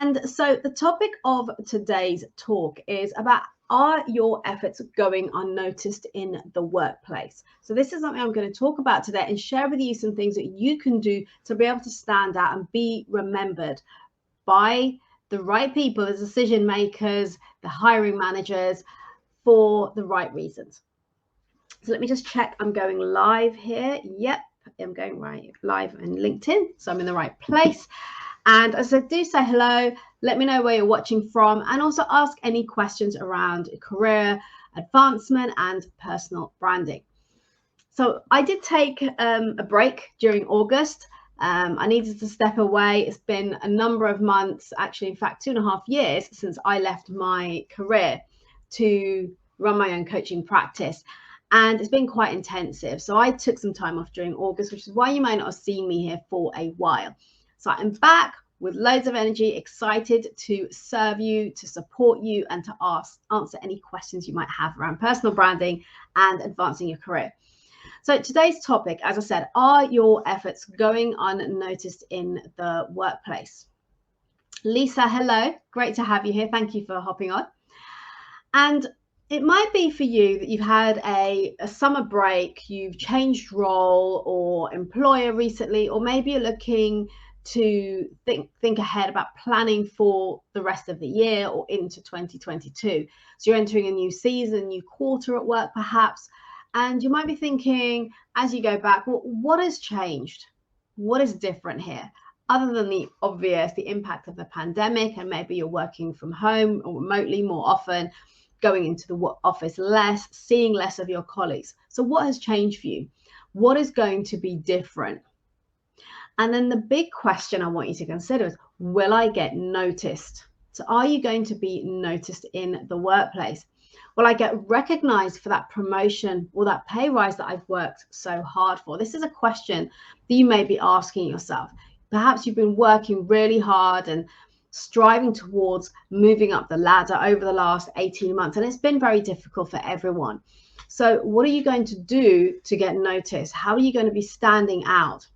And so the topic of today's talk is about, are your efforts going unnoticed in the workplace? So this is something I'm going to talk about today and share with you some things that you can do to be able to stand out and be remembered by the right people, the decision makers, the hiring managers, for the right reasons. So let me just check. I'm going live here. Yep, I'm going right live on LinkedIn. So I'm in the right place. And as I do, say hello, let me know where you're watching from, and also ask any questions around career advancement and personal branding. So I did take a break during August. I needed to step away. It's been a number of months, actually, in fact, 2.5 years since I left my career to run my own coaching practice. And it's been quite intensive. So I took some time off during August, which is why you might not have seen me here for a while. So I'm back with loads of energy, excited to serve you, to support you, and to answer any questions you might have around personal branding and advancing your career. So today's topic, as I said, are your efforts going unnoticed in the workplace? Lisa, hello. Great to have you here. Thank you for hopping on. And it might be for you that you've had a summer break, you've changed role or employer recently, or maybe you're looking to think ahead about planning for the rest of the year or into 2022. So you're entering a new season, new quarter at work perhaps, and you might be thinking as you go back, well, what has changed? What is different here? Other than the obvious, the impact of the pandemic, and maybe you're working from home or remotely more often, going into the office less, seeing less of your colleagues. So what has changed for you? What is going to be different? And then the big question I want you to consider is, will I get noticed? So are you going to be noticed in the workplace? Will I get recognized for that promotion or that pay rise that I've worked so hard for? This is a question that you may be asking yourself. Perhaps you've been working really hard and striving towards moving up the ladder over the last 18 months, and it's been very difficult for everyone. So what are you going to do to get noticed? How are you going to be standing out?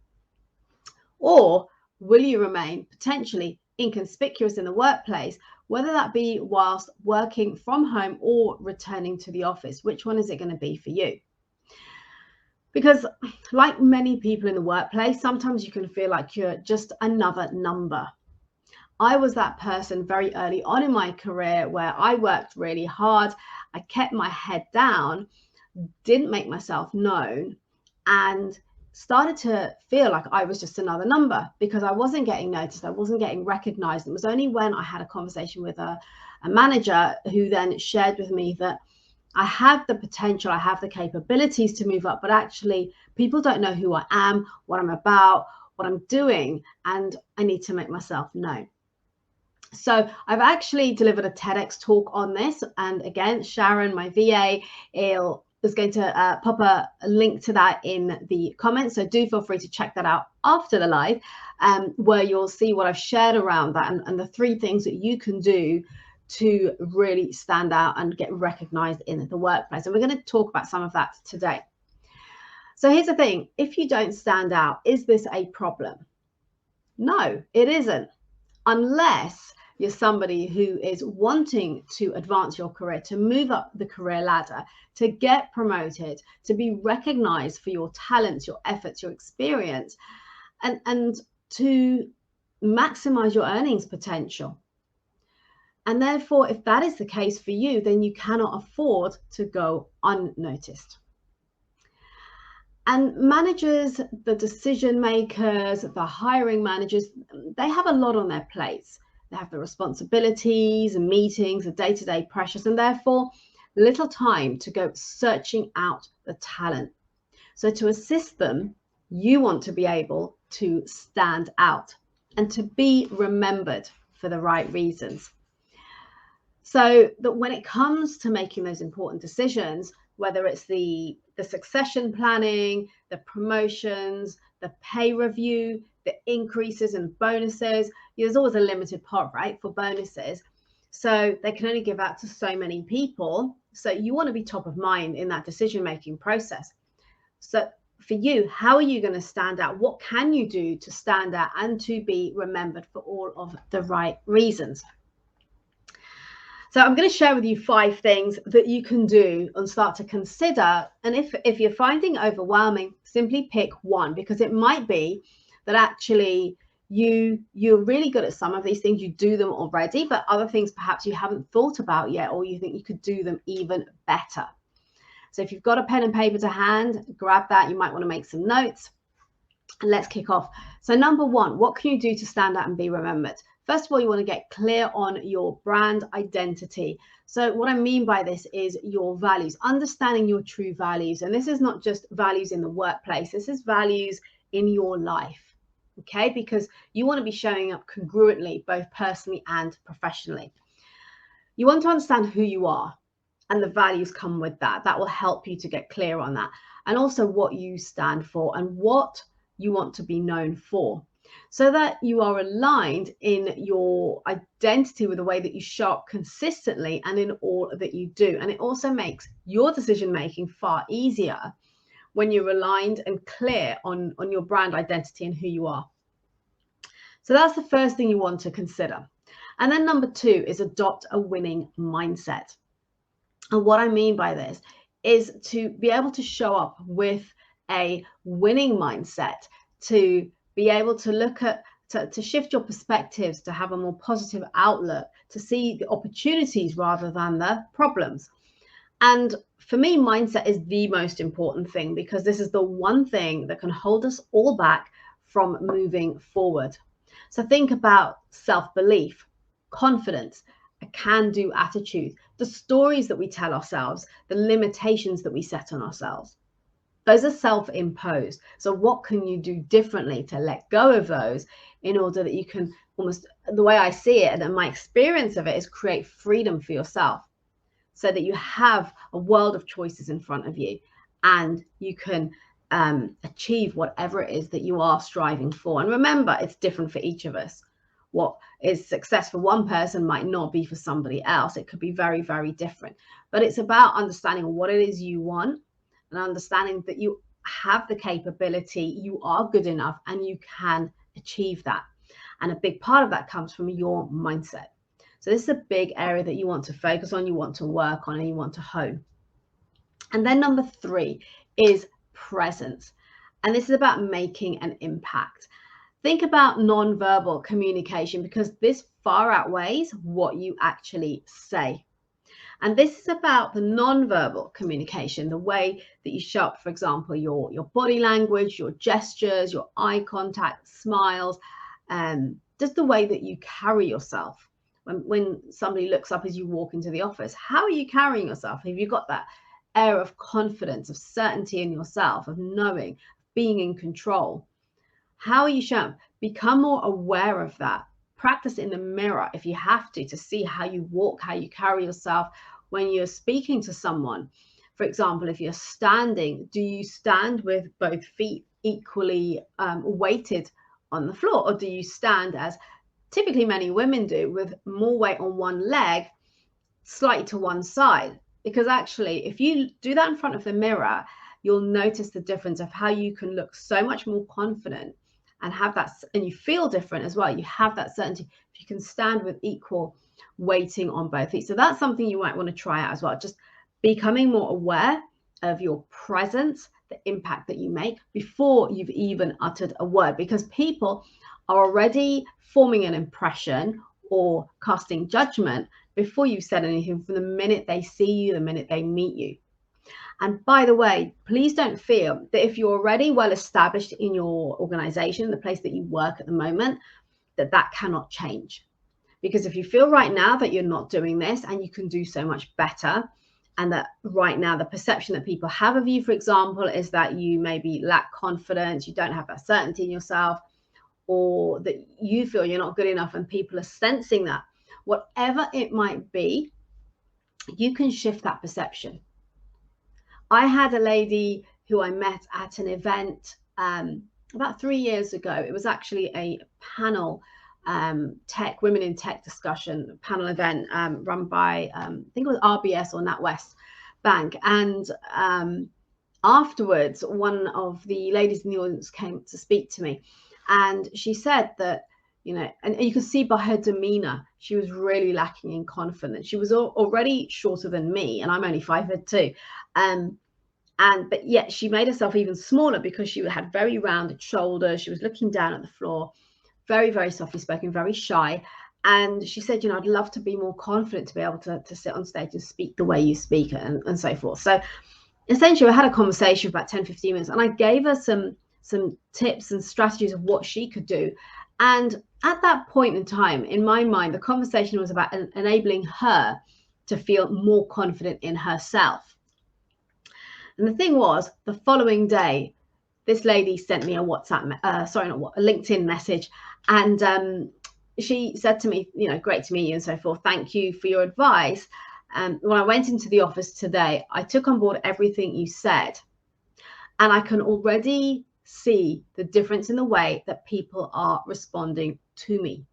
Or will you remain potentially inconspicuous in the workplace, whether that be whilst working from home or returning to the office? Which one is it going to be for you? Because like many people in the workplace, sometimes you can feel like you're just another number. I was that person very early on in my career where I worked really hard. I kept my head down, didn't make myself known, and started to feel like I was just another number because I wasn't getting noticed. I wasn't getting recognized. It was only when I had a conversation with a manager who then shared with me that I have the potential, I have the capabilities to move up, but actually people don't know who I am, what I'm about, what I'm doing, and I need to make myself known. So I've actually delivered a TEDx talk on this. And again, Sharon, my VA, is going to pop a link to that in the comments. So do feel free to check that out after the live, where you'll see what I've shared around that and the 3 things that you can do to really stand out and get recognized in the workplace. And we're going to talk about some of that today. So here's the thing. If you don't stand out, is this a problem? No, it isn't. Unless you're somebody who is wanting to advance your career, to move up the career ladder, to get promoted, to be recognized for your talents, your efforts, your experience, and to maximize your earnings potential. And therefore, if that is the case for you, then you cannot afford to go unnoticed. And managers, the decision makers, the hiring managers, they have a lot on their plates. They have the responsibilities and meetings, the day-to-day pressures, and therefore little time to go searching out the talent. So to assist them, you want to be able to stand out and to be remembered for the right reasons. So that when it comes to making those important decisions, whether it's the succession planning, the promotions, the pay review, the increases and bonuses, there's always a limited pot, right, for bonuses. So they can only give out to so many people. So you want to be top of mind in that decision-making process. So for you, how are you going to stand out? What can you do to stand out and to be remembered for all of the right reasons? So I'm going to share with you 5 things that you can do and start to consider. And if you're finding it overwhelming, simply pick one, because it might be that actually you're really good at some of these things, you do them already, but other things perhaps you haven't thought about yet, or you think you could do them even better. So if you've got a pen and paper to hand, grab that. You might want to make some notes. And let's kick off. So number 1, what can you do to stand out and be remembered? First of all, you want to get clear on your brand identity. So what I mean by this is your values, understanding your true values. And this is not just values in the workplace. This is values in your life, okay? Because you want to be showing up congruently, both personally and professionally. You want to understand who you are, and the values come with that. That will help you to get clear on that. And also what you stand for and what you want to be known for, so that you are aligned in your identity with the way that you show up consistently and in all that you do. And it also makes your decision making far easier when you're aligned and clear on your brand identity and who you are. So that's the first thing you want to consider. And then number 2 is adopt a winning mindset. And what I mean by this is to be able to show up with a winning mindset, to be able to look at, to shift your perspectives, to have a more positive outlook, to see the opportunities rather than the problems. And for me, mindset is the most important thing, because this is the one thing that can hold us all back from moving forward. So think about self-belief, confidence, a can-do attitude, the stories that we tell ourselves, the limitations that we set on ourselves. Those are self-imposed. So what can you do differently to let go of those in order that you can almost, the way I see it and my experience of it, is create freedom for yourself, so that you have a world of choices in front of you and you can achieve whatever it is that you are striving for. And remember, it's different for each of us. What is success for one person might not be for somebody else. It could be very, very different. But it's about understanding what it is you want and understanding that you have the capability, you are good enough, and you can achieve that. And a big part of that comes from your mindset. So this is a big area that you want to focus on, you want to work on, and you want to hone. And then number 3 is presence. And this is about making an impact. Think about non-verbal communication, because this far outweighs what you actually say. And this is about the non-verbal communication, the way that you show up, for example, your body language, your gestures, your eye contact, smiles, just the way that you carry yourself. When somebody looks up as you walk into the office, how are you carrying yourself? Have you got that air of confidence, of certainty in yourself, of knowing, being in control? How are you showing up? Become more aware of that. Practice in the mirror if you have to see how you walk, how you carry yourself when you're speaking to someone. For example, if you're standing, do you stand with both feet equally weighted on the floor, or do you stand, as typically many women do, with more weight on one leg, slightly to one side? Because actually, if you do that in front of the mirror, you'll notice the difference of how you can look so much more confident and have that, and you feel different as well. You have that certainty if you can stand with equal weighting on both feet. So that's something you might want to try out as well. Just becoming more aware of your presence, the impact that you make before you've even uttered a word, because people are already forming an impression or casting judgment before you've said anything, from the minute they see you, the minute they meet you. And by the way, please don't feel that if you're already well established in your organization, the place that you work at the moment, that cannot change. Because if you feel right now that you're not doing this and you can do so much better, and that right now the perception that people have of you, for example, is that you maybe lack confidence, you don't have that certainty in yourself, or that you feel you're not good enough and people are sensing that, whatever it might be, you can shift that perception. I had a lady who I met at an event about 3 years ago. It was actually a panel, women in tech discussion panel event run by, I think it was RBS or NatWest Bank. And afterwards, one of the ladies in the audience came to speak to me, and she said that, you know, and you can see by her demeanor, she was really lacking in confidence. She was already shorter than me, and I'm only 5'2". But yet she made herself even smaller because she had very rounded shoulders. She was looking down at the floor, very, very softly spoken, very shy. And she said, you know, I'd love to be more confident to be able to sit on stage and speak the way you speak, and so forth. So essentially, I had a conversation for about 10-15 minutes, and I gave her some tips and strategies of what she could do. And at that point in time, in my mind, the conversation was about enabling her to feel more confident in herself. And the thing was, the following day, this lady sent me a LinkedIn message, and she said to me, you know, great to meet you and so forth. Thank you for your advice. When I went into the office today, I took on board everything you said, and I can already see the difference in the way that people are responding to me.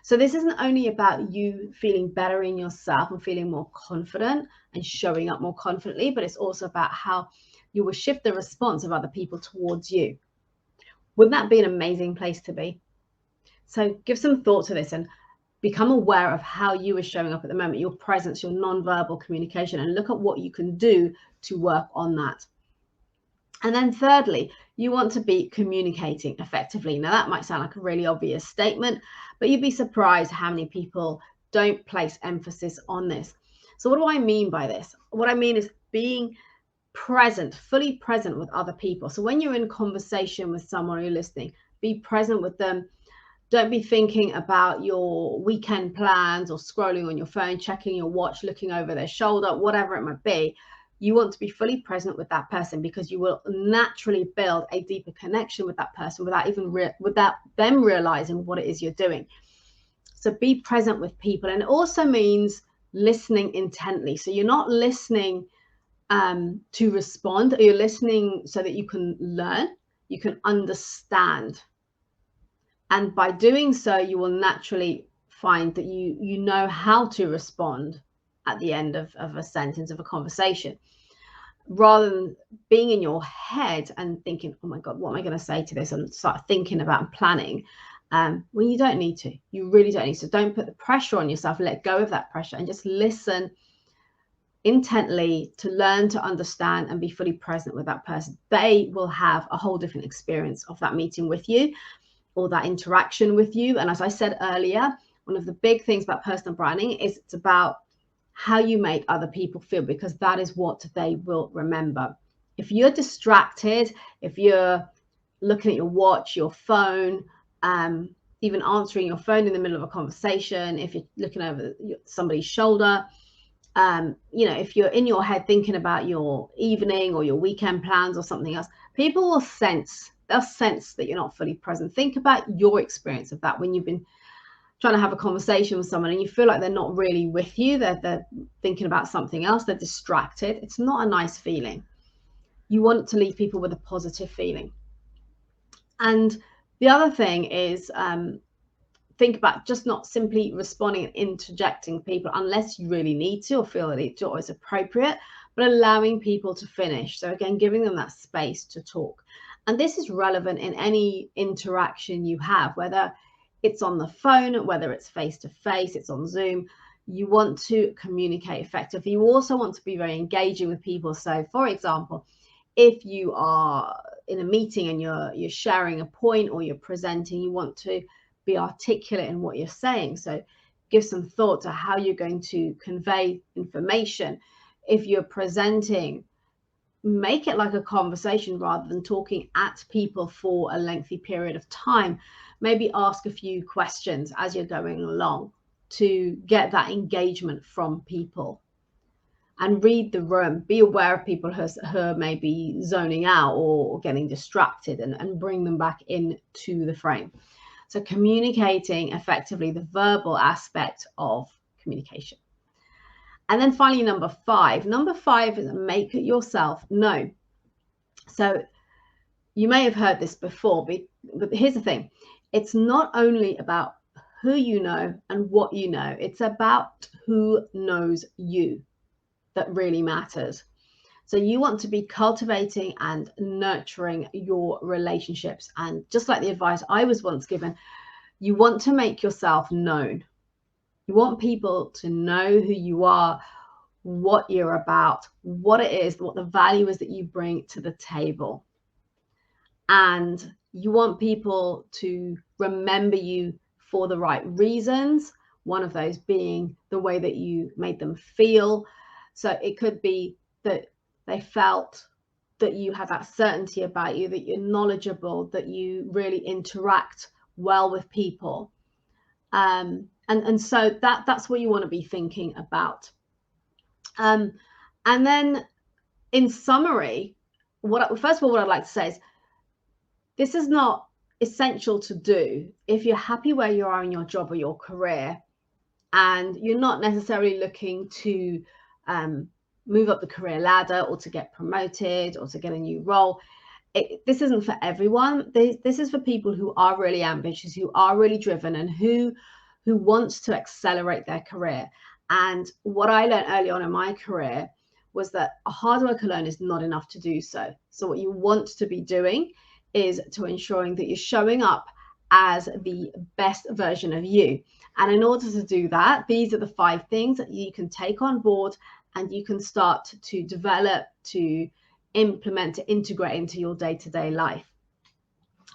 So this isn't only about you feeling better in yourself and feeling more confident and showing up more confidently, but it's also about how you will shift the response of other people towards you. Wouldn't that be an amazing place to be? So give some thought to this and become aware of how you are showing up at the moment, your presence, your non-verbal communication, and look at what you can do to work on that. And then thirdly, you want to be communicating effectively. Now, that might sound like a really obvious statement, but you'd be surprised how many people don't place emphasis on this. So what do I mean by this? What I mean is being present, fully present with other people. So when you're in conversation with someone or you're listening, be present with them. Don't be thinking about your weekend plans or scrolling on your phone, checking your watch, looking over their shoulder, whatever it might be. You want to be fully present with that person, because you will naturally build a deeper connection with that person without them realizing what it is you're doing. So be present with people. And it also means listening intently. So you're not listening to respond, or you're listening so that you can learn, you can understand. And by doing so, you will naturally find that you know how to respond at the end of a sentence, of a conversation, rather than being in your head and thinking, oh my God, what am I going to say to this? And start thinking about and planning when you don't need to. You really don't need to. Don't put the pressure on yourself. Let go of that pressure and just listen intently to learn to understand and be fully present with that person. They will have a whole different experience of that meeting with you, or that interaction with you. And as I said earlier, one of the big things about personal branding is it's about how you make other people feel, because that is what they will remember. If you're distracted, if you're looking at your watch, your phone, even answering your phone in the middle of a conversation, if you're looking over somebody's shoulder, you know, if you're in your head thinking about your evening or your weekend plans or something else, people will sense that you're not fully present. Think about your experience of that when you've been trying to have a conversation with someone and you feel like they're not really with you. They're thinking about something else. They're distracted. It's not a nice feeling. You want to leave people with a positive feeling. And the other thing is think about just not simply responding and interjecting people unless you really need to or feel that it's always appropriate, but allowing people to finish. So again, giving them that space to talk. And this is relevant in any interaction you have, whether it's on the phone, whether it's face-to-face, it's on Zoom. You want to communicate effectively. You also want to be very engaging with people. So for example, if you are in a meeting and you're sharing a point or you're presenting, you want to be articulate in what you're saying. So give some thought to how you're going to convey information. If you're presenting, make it like a conversation rather than talking at people for a lengthy period of time. Maybe ask a few questions as you're going along to get that engagement from people. And read the room. Be aware of people who are maybe zoning out or getting distracted, and bring them back into the frame. So communicating effectively, the verbal aspect of communication. And then finally, number five is make yourself known. So you may have heard this before, but here's the thing. It's not only about who you know and what you know. It's about who knows you that really matters. So you want to be cultivating and nurturing your relationships. And just like the advice I was once given, you want to make yourself known. You want people to know who you are, what you're about, what it is, what the value is that you bring to the table. And you want people to remember you for the right reasons. One of those being the way that you made them feel. So it could be that they felt that you had that certainty about you, that you're knowledgeable, that you really interact well with people. And so that's what you want to be thinking about. And then in summary, first of all, what I'd like to say is this is not essential to do if you're happy where you are in your job or your career, and you're not necessarily looking to move up the career ladder or to get promoted or to get a new role. This isn't for everyone. This is for people who are really ambitious, who are really driven, and who wants to accelerate their career. And what I learned early on in my career was that hard work alone is not enough to do so. So what you want to be doing is to ensuring that you're showing up as the best version of you. And in order to do that, these are the 5 things that you can take on board and you can start to develop, to implement, to integrate into your day-to-day life.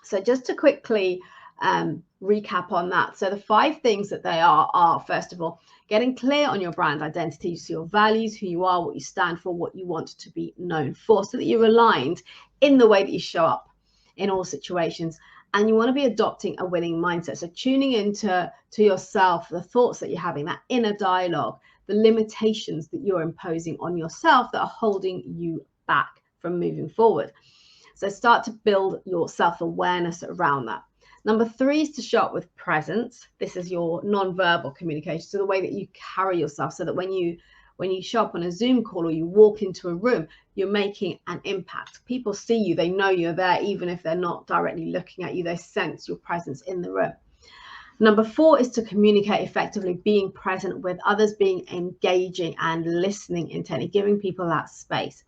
So just to quickly recap on that. So the 5 things that they are, first of all, getting clear on your brand identity, so your values, who you are, what you stand for, what you want to be known for, so that you're aligned in the way that you show up in all situations. And you want to be adopting a winning mindset. So tuning into yourself, the thoughts that you're having, that inner dialogue, the limitations that you're imposing on yourself that are holding you back from moving forward. So start to build your self-awareness around that. Number 3 is to show up with presence. This is your non-verbal communication. So the way that you carry yourself, so that when you show up on a Zoom call or you walk into a room, you're making an impact. People see you, they know you're there, even if they're not directly looking at you, they sense your presence in the room. Number 4 is to communicate effectively, being present with others, being engaging and listening intently, giving people that space.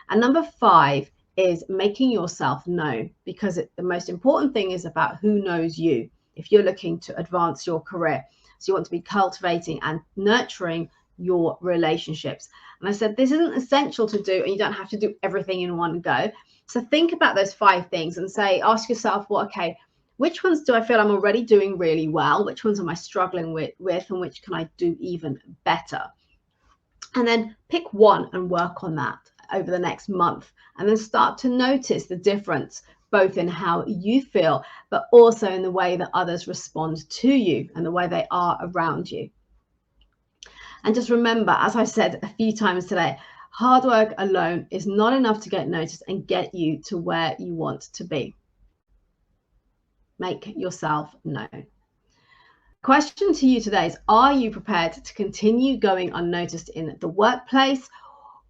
And number 5 is making yourself known, because the most important thing is about who knows you if you're looking to advance your career. So you want to be cultivating and nurturing your relationships. And I said this isn't essential to do, and you don't have to do everything in one go. So think about those 5 things and ask yourself, well, okay, which ones do I feel I'm already doing really well? Which ones am I struggling with, and which can I do even better? And then pick one and work on that over the next month, and then start to notice the difference, both in how you feel, but also in the way that others respond to you and the way they are around you. And just remember, as I said a few times today, hard work alone is not enough to get noticed and get you to where you want to be. Make yourself known. Question to you today is, are you prepared to continue going unnoticed in the workplace?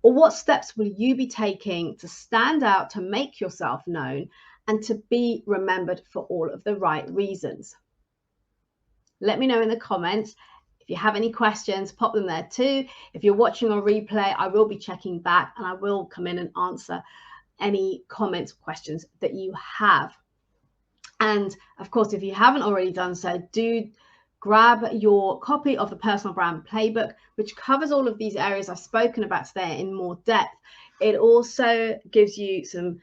Or what steps will you be taking to stand out, to make yourself known, and to be remembered for all of the right reasons? Let me know in the comments. If you have any questions, pop them there too. If you're watching on replay, I will be checking back and I will come in and answer any comments, questions that you have. And of course, if you haven't already done so, do grab your copy of the Personal Brand Playbook, which covers all of these areas I've spoken about today in more depth. It also gives you some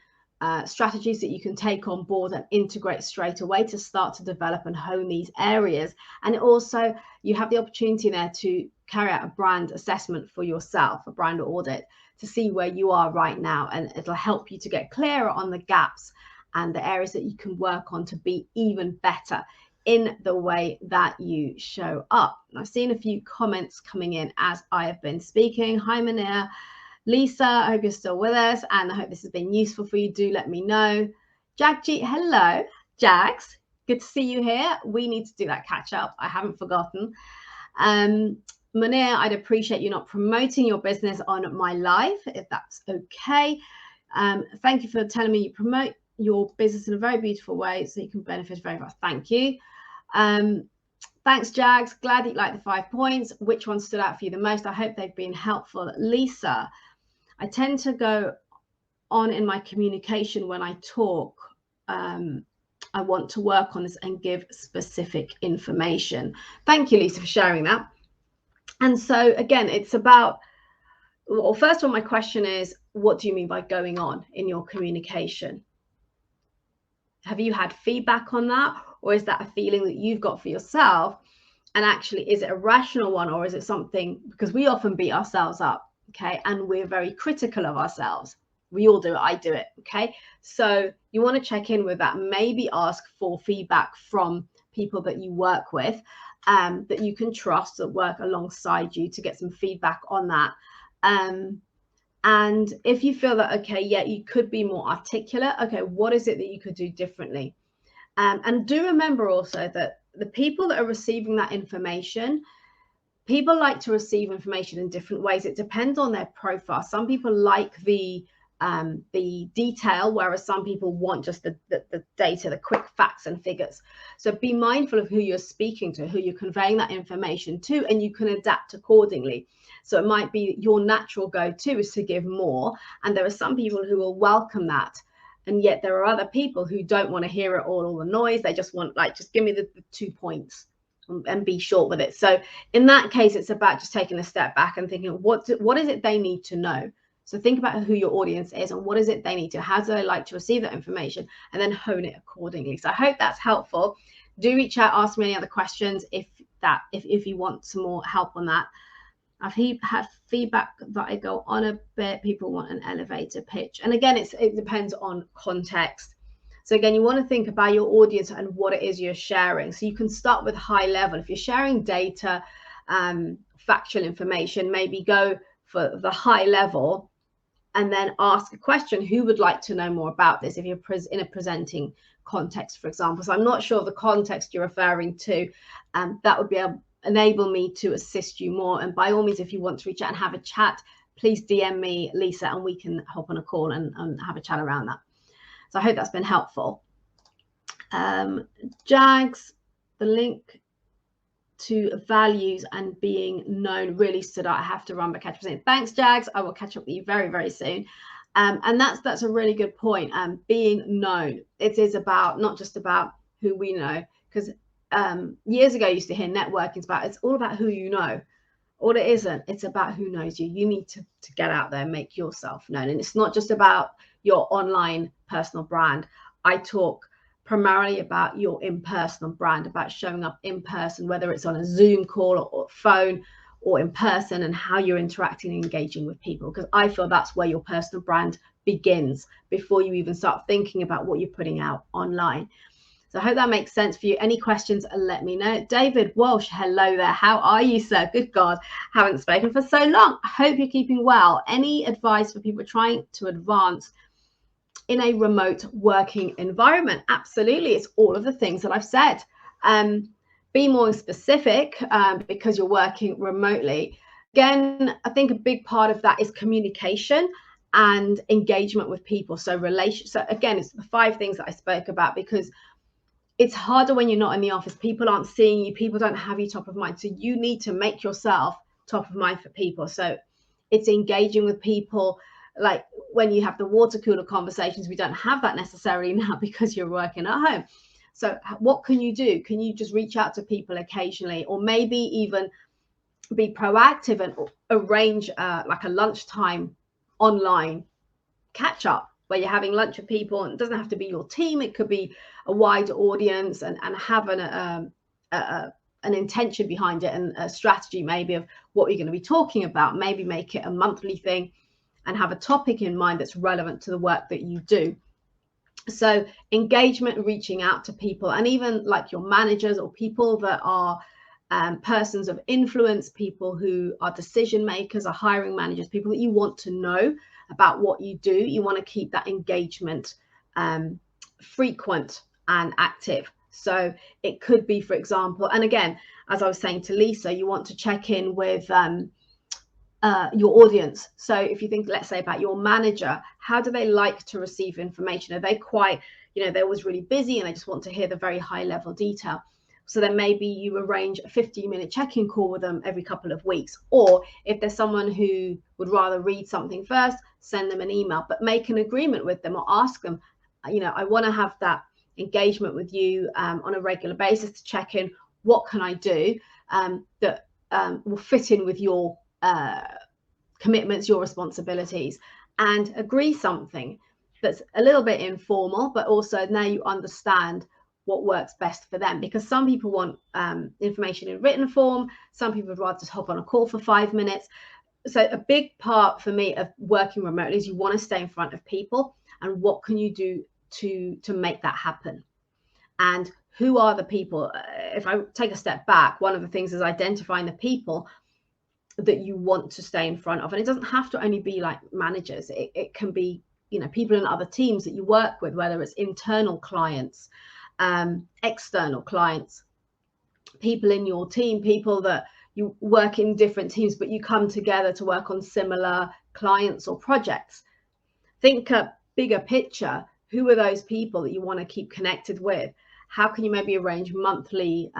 strategies that you can take on board and integrate straight away to start to develop and hone these areas. And also, you have the opportunity there to carry out a brand assessment for yourself, a brand audit, to see where you are right now. And it'll help you to get clearer on the gaps and the areas that you can work on to be even better in the way that you show up. And I've seen a few comments coming in as I have been speaking. Hi, Manir. Lisa, I hope you're still with us, and I hope this has been useful for you. Do let me know. Jagjeet, hello. Jags, good to see you here. We need to do that catch up. I haven't forgotten. Manir, I'd appreciate you not promoting your business on my live, if that's okay. Thank you for telling me you promote your business in a very beautiful way so you can benefit very much. Thank you. Thanks, Jags. Glad you like the 5 points. Which one stood out for you the most? I hope they've been helpful. Lisa, I tend to go on in my communication when I talk. I want to work on this and give specific information. Thank you, Lisa, for sharing that. And so again, it's about, well, first of all, my question is, what do you mean by going on in your communication? Have you had feedback on that? Or is that a feeling that you've got for yourself? And actually, is it a rational one, or is it something, because we often beat ourselves up, okay? And we're very critical of ourselves. We all do it, I do it, okay? So you want to check in with that, maybe ask for feedback from people that you work with, that you can trust, that work alongside you, to get some feedback on that. And if you feel that, okay, yeah, you could be more articulate, okay, what is it that you could do differently? And do remember also that the people that are receiving that information, people like to receive information in different ways. It depends on their profile. Some people like the detail, whereas some people want just the data, the quick facts and figures. So be mindful of who you're speaking to, who you're conveying that information to, and you can adapt accordingly. So it might be your natural go-to is to give more, and there are some people who will welcome that. And yet there are other people who don't want to hear it all the noise. They just want, like, just give me the 2 points and be short with it. So in that case, it's about just taking a step back and thinking, what is it they need to know? So think about who your audience is and what is it they need to, how do they like to receive that information, and then hone it accordingly. So I hope that's helpful. Do reach out, ask me any other questions if you want some more help on that. I've had feedback that I go on a bit. People want an elevator pitch. And again, it depends on context. So again, you want to think about your audience and what it is you're sharing. So you can start with high level. If you're sharing data, factual information, maybe go for the high level and then ask a question. Who would like to know more about this? If you're in a presenting context, for example. So I'm not sure the context you're referring to. That would be enable me to assist you more. And by all means, if you want to reach out and have a chat, please DM me, Lisa, and we can hop on a call and have a chat around that. So I hope that's been helpful. Jags, the link to values and being known really stood out. I have to run, but catch up soon. Thanks, Jags. I will catch up with you very, very soon. And that's a really good point. Being known. It is about, not just about who we know, because years ago I used to hear networking it's all about who you know. All it isn't, it's about who knows you. You need to get out there and make yourself known. And it's not just about your online personal brand. I talk primarily about your in-person brand, about showing up in person, whether it's on a Zoom call or phone or in person, and how you're interacting and engaging with people, because I feel that's where your personal brand begins before you even start thinking about what you're putting out online. So I hope that makes sense for you. Any questions, let me know. David Walsh, hello there. How are you, sir? Good God, haven't spoken for so long. I hope you're keeping well. Any advice for people trying to advance in a remote working environment? Absolutely. It's all of the things that I've said. Be more specific because you're working remotely. Again, I think a big part of that is communication and engagement with people. So again, it's the 5 things that I spoke about, because it's harder when you're not in the office. People aren't seeing you. People don't have you top of mind. So you need to make yourself top of mind for people. So it's engaging with people. Like when you have the water cooler conversations, we don't have that necessarily now because you're working at home. So what can you do? Can you just reach out to people occasionally, or maybe even be proactive and arrange like a lunchtime online catch up where you're having lunch with people, and it doesn't have to be your team. It could be a wider audience, and have an intention behind it, and a strategy maybe of what you're going to be talking about. Maybe make it a monthly thing and have a topic in mind that's relevant to the work that you do. So engagement, reaching out to people, and even like your managers or people that are persons of influence, people who are decision makers, or hiring managers, people that you want to know about what you do. You want to keep that engagement frequent and active. So it could be, for example, and again, as I was saying to Lisa, you want to check in with your audience. So if you think, let's say, about your manager, how do they like to receive information? Are they quite, they're always really busy and they just want to hear the very high level detail? So then maybe you arrange a 15-minute check-in call with them every couple of weeks. Or if there's someone who would rather read something first, send them an email, but make an agreement with them or ask them, you know, I want to have that engagement with you on a regular basis to check in. What can I do that will fit in with your commitments, your responsibilities, and agree something that's a little bit informal, but also now you understand what works best for them, because some people want information in written form, some people would rather just hop on a call for 5 minutes. So a big part for me of working remotely is you want to stay in front of people, and what can you do to make that happen, and who are the people. If I take a step back, one of the things is identifying the people that you want to stay in front of, and it doesn't have to only be like managers. It can be, you know, people in other teams that you work with, whether it's internal clients, external clients, people in your team, people that you work in different teams, but you come together to work on similar clients or projects. Think a bigger picture. Who are those people that you want to keep connected with? How can you maybe arrange monthly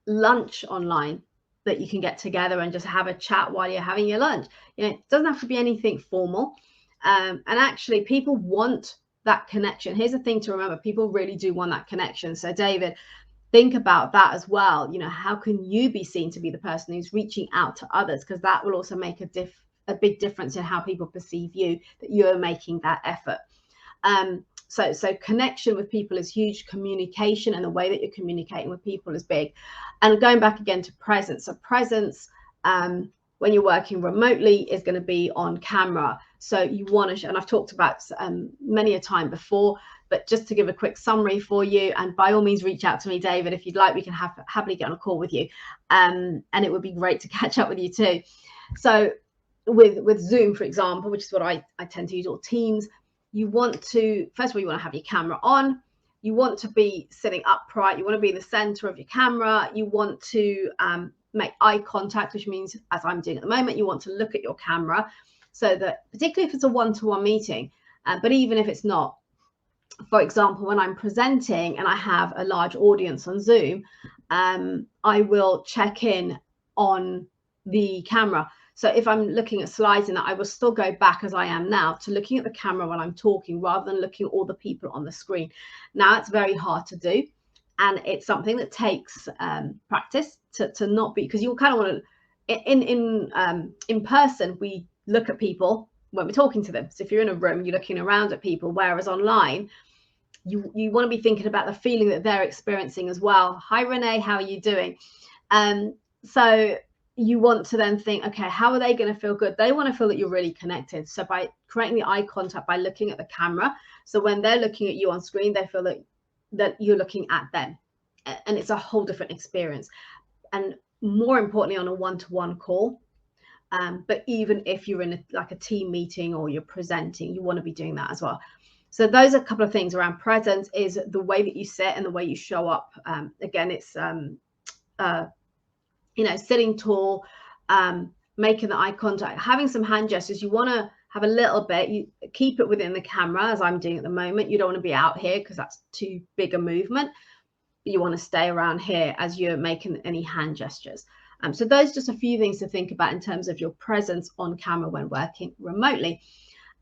lunch online that you can get together and just have a chat while you're having your lunch? You know, it doesn't have to be anything formal. And actually, people want that connection. Here's the thing to remember: people really do want that connection. So David, think about that as well. You know, how can you be seen to be the person who's reaching out to others? Because that will also make a big difference in how people perceive you, that you're making that effort. So connection with people is huge. Communication and the way that you're communicating with people is big. And going back again to presence. So presence, when you're working remotely, is going to be on camera. So you want to, and I've talked about many a time before, but just to give a quick summary for you, and by all means reach out to me, David, if you'd like. We can happily get on a call with you, and it would be great to catch up with you too. So with Zoom, for example, which is what I tend to use, or Teams, you want to, first of all, you want to have your camera on. You want to be sitting upright. You want to be in the center of your camera. You want to make eye contact, which means, as I'm doing at the moment, you want to look at your camera, so that, particularly if it's a one-to-one meeting, but even if it's not, for example, when I'm presenting and I have a large audience on Zoom, I will check in on the camera. So if I'm looking at slides in that, I will still go back, as I am now, to looking at the camera when I'm talking, rather than looking at all the people on the screen. Now, it's very hard to do, and it's something that takes practice to not be, because you kind of want to, in person, we look at people when we're talking to them. So if you're in a room, you're looking around at people, whereas online, you want to be thinking about the feeling that they're experiencing as well. Hi, Renee, how are you doing? So you want to then think, okay, how are they going to feel good? They want to feel that you're really connected. So by creating the eye contact, by looking at the camera, so when they're looking at you on screen, they feel that you're looking at them, and it's a whole different experience. And more importantly, on a one-to-one call, but even if you're in a team meeting or you're presenting, you want to be doing that as well. So those are a couple of things around presence, is the way that you sit and the way you show up. Again, it's you know, sitting tall, making the eye contact, having some hand gestures. You want to have a little bit, you keep it within the camera, as I'm doing at the moment. You don't want to be out here because that's too big a movement. You want to stay around here as you're making any hand gestures. So those are just a few things to think about in terms of your presence on camera when working remotely.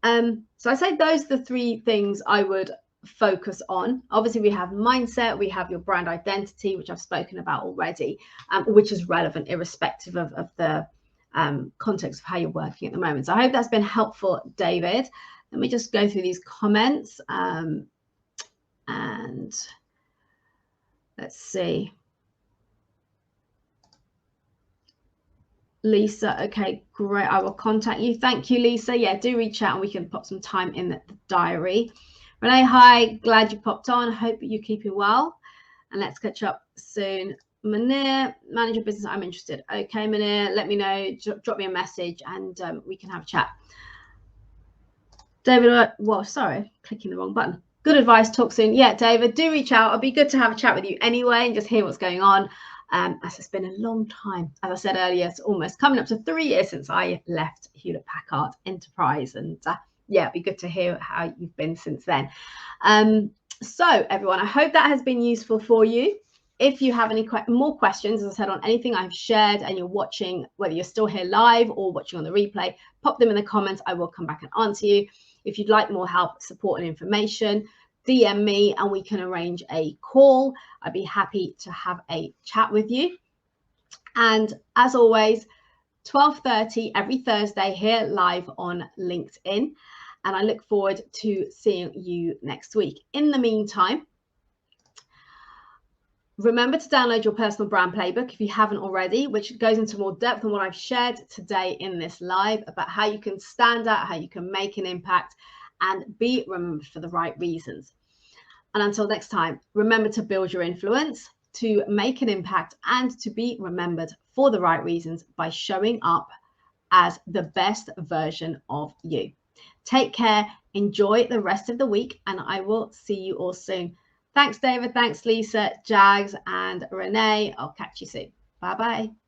So I say those are the 3 things I would focus on. Obviously, we have mindset, we have your brand identity, which I've spoken about already, which is relevant irrespective of the context of how you're working at the moment. So I hope that's been helpful, David. Let me just go through these comments, and let's see. Lisa, okay, great. I will contact you. Thank you, Lisa. Yeah, do reach out and we can pop some time in the diary. Renee, hi, glad you popped on. Hope you're keeping well, and let's catch up soon. Manir, manage your business. I'm interested. Okay, Manir, let me know. Drop me a message and we can have a chat. David, well, sorry, clicking the wrong button. Good advice. Talk soon. Yeah, David, do reach out. It'll be good to have a chat with you anyway and just hear what's going on. As it's been a long time, as I said earlier, it's almost coming up to 3 years since I left Hewlett Packard Enterprise, and yeah, it'd be good to hear how you've been since then. So everyone, I hope that has been useful for you. if you have any more questions, as I said, on anything I've shared and you're watching, whether you're still here live or watching on the replay, pop them in the comments. I will come back and answer you. If you'd like more help, support and information, DM me and we can arrange a call. I'd be happy to have a chat with you. And as always, 12:30 every Thursday here live on LinkedIn. And I look forward to seeing you next week. In the meantime, remember to download your personal brand playbook if you haven't already, which goes into more depth than what I've shared today in this live about how you can stand out, how you can make an impact and be remembered for the right reasons. And until next time, remember to build your influence, to make an impact, and to be remembered for the right reasons by showing up as the best version of you. Take care, enjoy the rest of the week, and I will see you all soon. Thanks, David. Thanks, Lisa, Jags, and Renee. I'll catch you soon. Bye-bye.